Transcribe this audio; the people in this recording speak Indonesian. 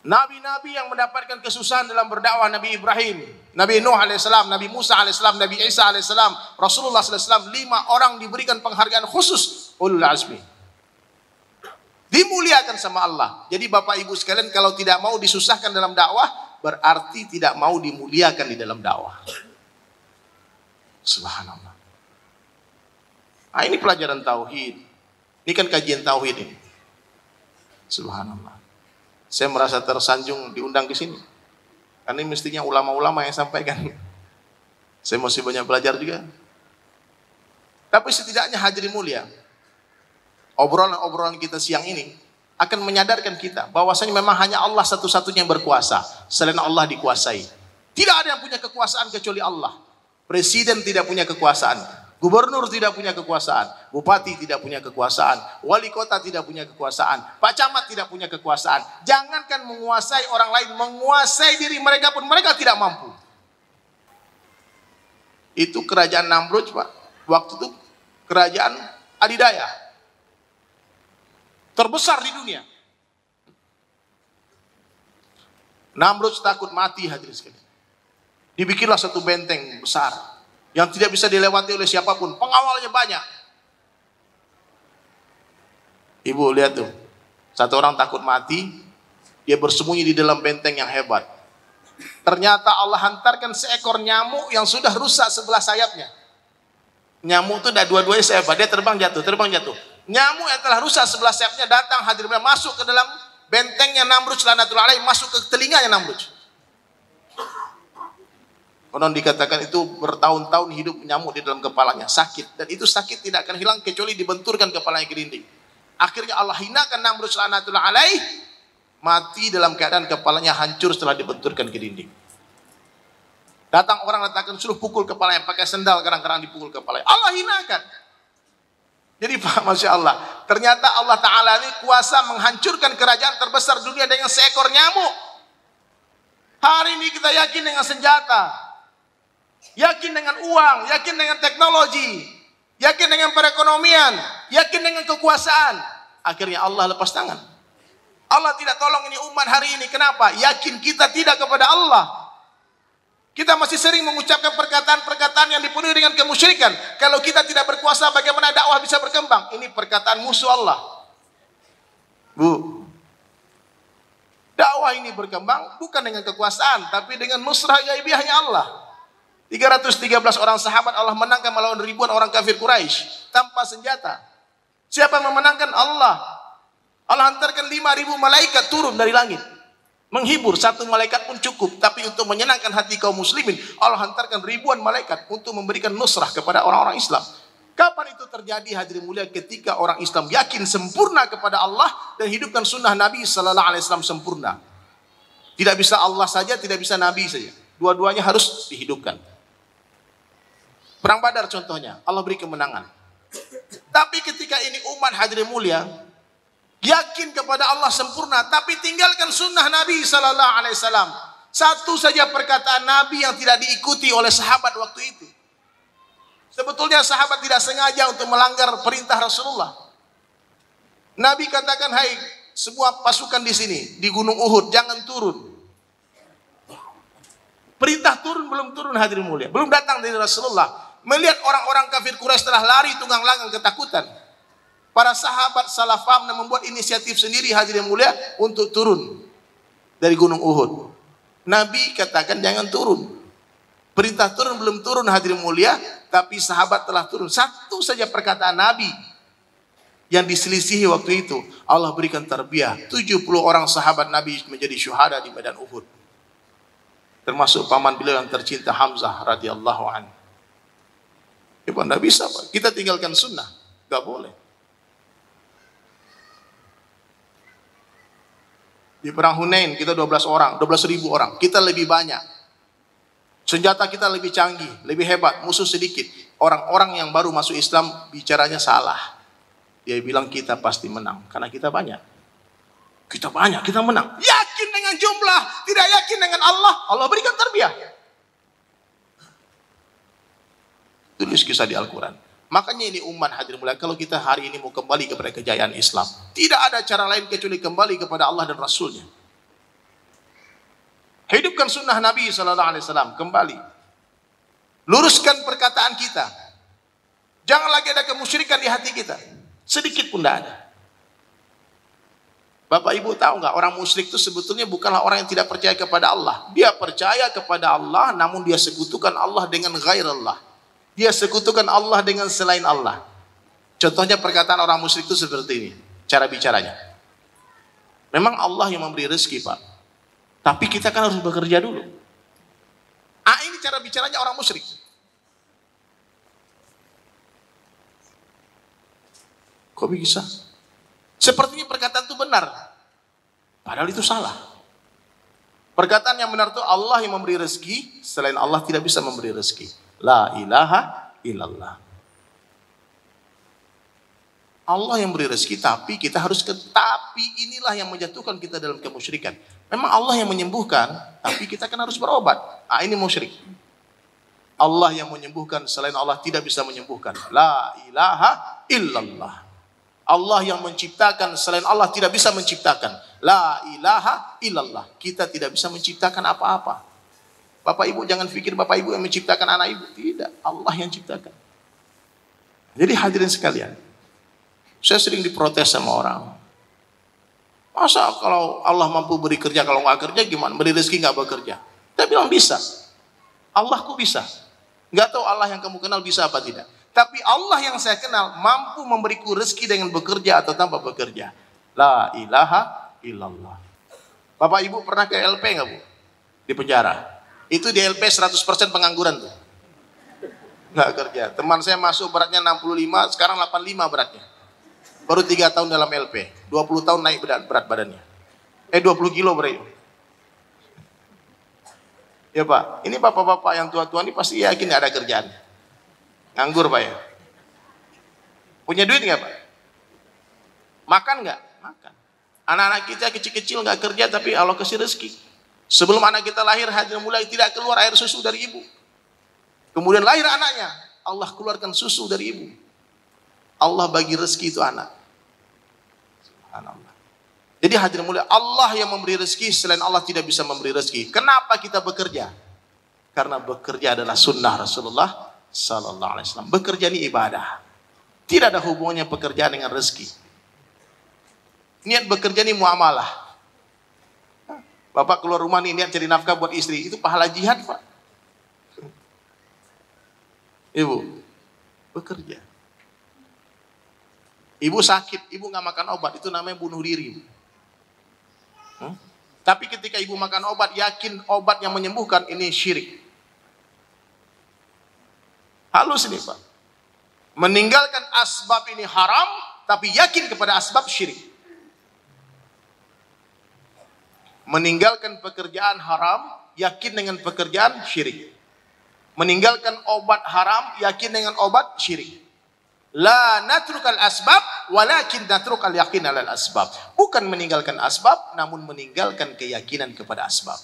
Nabi-nabi yang mendapatkan kesusahan dalam berdakwah, Nabi Ibrahim, Nabi Nuh alaihissalam, Nabi Musa alaihissalam, Nabi Isa alaihissalam, Rasulullah sallallahu alaihi wasallam, 5 orang diberikan penghargaan khusus ulul azmi. Dimuliakan sama Allah. Jadi Bapak Ibu sekalian, kalau tidak mau disusahkan dalam dakwah, berarti tidak mau dimuliakan di dalam dakwah. Subhanallah. Nah, ini pelajaran tauhid. Ini kan kajian tauhid ini. Subhanallah. Saya merasa tersanjung diundang ke sini. Karena ini mestinya ulama-ulama yang sampaikan. Saya masih banyak belajar juga. Tapi setidaknya hadirin mulia, obrolan-obrolan kita siang ini akan menyadarkan kita bahwasanya memang hanya Allah satu-satunya yang berkuasa. Selain Allah dikuasai. Tidak ada yang punya kekuasaan kecuali Allah. Presiden tidak punya kekuasaan. Gubernur tidak punya kekuasaan, bupati tidak punya kekuasaan, wali kota tidak punya kekuasaan, Pak Camat tidak punya kekuasaan. Jangankan menguasai orang lain, menguasai diri mereka pun mereka tidak mampu. Itu kerajaan Namrud, Pak. Waktu itu kerajaan adidaya terbesar di dunia. Namrud takut mati, hadirin sekalian. Dibikinlah satu benteng besar yang tidak bisa dilewati oleh siapapun. Pengawalnya banyak. Ibu lihat tuh. Satu orang takut mati, dia bersembunyi di dalam benteng yang hebat. Ternyata Allah hantarkan seekor nyamuk yang sudah rusak sebelah sayapnya. Nyamuk itu dah dua-duanya sehebat, dia terbang jatuh. Nyamuk yang telah rusak sebelah sayapnya datang hadirin masuk ke dalam bentengnya Namrud laknatullahi alaihi, masuk ke telinganya Namrud. Konon dikatakan itu bertahun-tahun hidup nyamuk di dalam kepalanya, sakit, dan itu sakit tidak akan hilang kecuali dibenturkan kepalanya ke dinding. Akhirnya Allah hinakan Namrud laknatullahi alaihi, mati dalam keadaan kepalanya hancur setelah dibenturkan ke dinding. Datang orang letakkan suruh pukul kepalanya pakai sendal, kadang-kadang dipukul kepalanya. Allah hinakan. Jadi Pak, Masya Allah, ternyata Allah Ta'ala ini kuasa menghancurkan kerajaan terbesar dunia dengan seekor nyamuk. Hari ini kita yakin dengan senjata, yakin dengan uang, yakin dengan teknologi, yakin dengan perekonomian, yakin dengan kekuasaan. Akhirnya Allah lepas tangan. Allah tidak tolong ini umat hari ini. Kenapa? Yakin kita tidak kepada Allah. Kita masih sering mengucapkan perkataan-perkataan yang dipenuhi dengan kemusyrikan. Kalau kita tidak berkuasa, bagaimana dakwah bisa berkembang? Ini perkataan musuh Allah. Bu, dakwah ini berkembang bukan dengan kekuasaan, tapi dengan nusrah gaibiyahnya Allah. 313 orang sahabat Allah menangkan melawan ribuan orang kafir Quraisy tanpa senjata. Siapa yang memenangkan? Allah. Allah hantarkan 5.000 malaikat turun dari langit. Menghibur, satu malaikat pun cukup. Tapi untuk menyenangkan hati kaum muslimin, Allah hantarkan ribuan malaikat untuk memberikan nusrah kepada orang-orang Islam. Kapan itu terjadi hadirin mulia? Ketika orang Islam yakin sempurna kepada Allah dan hidupkan sunnah Nabi sallallahu alaihi wasallam sempurna. Tidak bisa Allah saja, tidak bisa Nabi saja. Dua-duanya harus dihidupkan. Perang Badar contohnya, Allah beri kemenangan. Tapi ketika ini umat hadirin mulia yakin kepada Allah sempurna, tapi tinggalkan sunnah Nabi sallallahu alaihi wasallam. Satu saja perkataan Nabi yang tidak diikuti oleh sahabat waktu itu. Sebetulnya sahabat tidak sengaja untuk melanggar perintah Rasulullah. Nabi katakan, hai semua pasukan di sini, di Gunung Uhud, jangan turun. Perintah turun belum turun hadirin mulia, belum datang dari Rasulullah. Melihat orang-orang kafir Quraisy telah lari tunggang langgang ketakutan. Para sahabat salah paham dan membuat inisiatif sendiri hadirin mulia untuk turun dari Gunung Uhud. Nabi katakan jangan turun. Perintah turun belum turun hadirin mulia, tapi sahabat telah turun. Satu saja perkataan Nabi yang diselisihi waktu itu, Allah berikan tarbiyah. 70 orang sahabat Nabi menjadi syuhada di medan Uhud. Termasuk paman beliau yang tercinta Hamzah radhiyallahu anhu. Ya, tidak bisa Pak. Kita tinggalkan sunnah, gak boleh. Di perang Hunain kita 12 orang, 12.000 orang. Kita lebih banyak. Senjata kita lebih canggih, lebih hebat, musuh sedikit. Orang-orang yang baru masuk Islam bicaranya salah. Dia bilang kita pasti menang karena kita banyak. Kita banyak, kita menang. Yakin dengan jumlah, tidak yakin dengan Allah. Allah berikan tarbiyah. Tulis kisah di Al-Quran. Makanya ini umat hadirin mulia, kalau kita hari ini mau kembali kepada kejayaan Islam, tidak ada cara lain kecuali kembali kepada Allah dan Rasulnya. Hidupkan sunnah Nabi sallallahu alaihi wasallam kembali. Luruskan perkataan kita. Jangan lagi ada kemusyrikan di hati kita. Sedikit pun tidak ada. Bapak Ibu tahu nggak, orang musyrik itu sebetulnya bukanlah orang yang tidak percaya kepada Allah. Dia percaya kepada Allah, namun dia sekutukan Allah dengan ghairallah. Dia sekutukan Allah dengan selain Allah. Contohnya perkataan orang musyrik itu seperti ini, cara bicaranya. Memang Allah yang memberi rezeki, Pak. Tapi kita kan harus bekerja dulu. Ini cara bicaranya orang musyrik. Kok bisa? Sepertinya perkataan itu benar. Padahal itu salah. Perkataan yang benar itu Allah yang memberi rezeki, selain Allah tidak bisa memberi rezeki. La ilaha illallah. Allah yang beri rezeki, tapi kita harus tapi inilah yang menjatuhkan kita dalam kemusyrikan. Memang Allah yang menyembuhkan, tapi kita kan harus berobat. Ini musyrik. Allah yang menyembuhkan, selain Allah tidak bisa menyembuhkan. La ilaha illallah. Allah yang menciptakan, selain Allah tidak bisa menciptakan. La ilaha illallah. Kita tidak bisa menciptakan apa-apa. Bapak Ibu jangan pikir Bapak Ibu yang menciptakan anak Ibu. Tidak, Allah yang ciptakan. Jadi hadirin sekalian, saya sering diprotes sama orang. Masa kalau Allah mampu beri kerja, kalau nggak kerja gimana? Beri rezeki nggak bekerja? Kita bilang bisa. Allah kok bisa? Nggak tahu Allah yang kamu kenal bisa apa tidak. Tapi Allah yang saya kenal mampu memberiku rezeki dengan bekerja atau tanpa bekerja. La ilaha illallah. Bapak Ibu pernah ke LP nggak Bu? Di penjara. Itu di LP 100% pengangguran tuh. Nggak kerja. Teman saya masuk beratnya 65, sekarang 85 beratnya. Baru 3 tahun dalam LP. 20 tahun naik berat badannya. 20 kilo berat. Ya Pak, ini bapak-bapak yang tua-tua ini pasti yakin nggak ada kerjaan. Nganggur Pak ya. Punya duit nggak Pak? Makan nggak? Makan. Anak-anak kita kecil-kecil nggak kerja tapi Allah kasih rezeki. Sebelum anak kita lahir hadirin mulai tidak keluar air susu dari ibu. Kemudian lahir anaknya, Allah keluarkan susu dari ibu. Allah bagi rezeki itu anak. Subhanallah. Jadi hadirin mulia, Allah yang memberi rezeki, selain Allah tidak bisa memberi rezeki. Kenapa kita bekerja? Karena bekerja adalah sunnah Rasulullah sallallahu alaihi wasallam. Bekerja ini ibadah. Tidak ada hubungannya pekerjaan dengan rezeki. Niat bekerja ini muamalah. Bapak keluar rumah nih niat cari nafkah buat istri, itu pahala jihad, Pak. Ibu bekerja. Ibu sakit, ibu nggak makan obat, itu namanya bunuh diri. Tapi ketika ibu makan obat, yakin obat yang menyembuhkan, ini syirik. Halus ini Pak. Meninggalkan asbab ini haram, tapi yakin kepada asbab syirik. Meninggalkan pekerjaan haram, yakin dengan pekerjaan syirik. Meninggalkan obat haram, yakin dengan obat syirik. La natrukal asbab, walakin natrukal yakin alal asbab. Bukan meninggalkan asbab, namun meninggalkan keyakinan kepada asbab.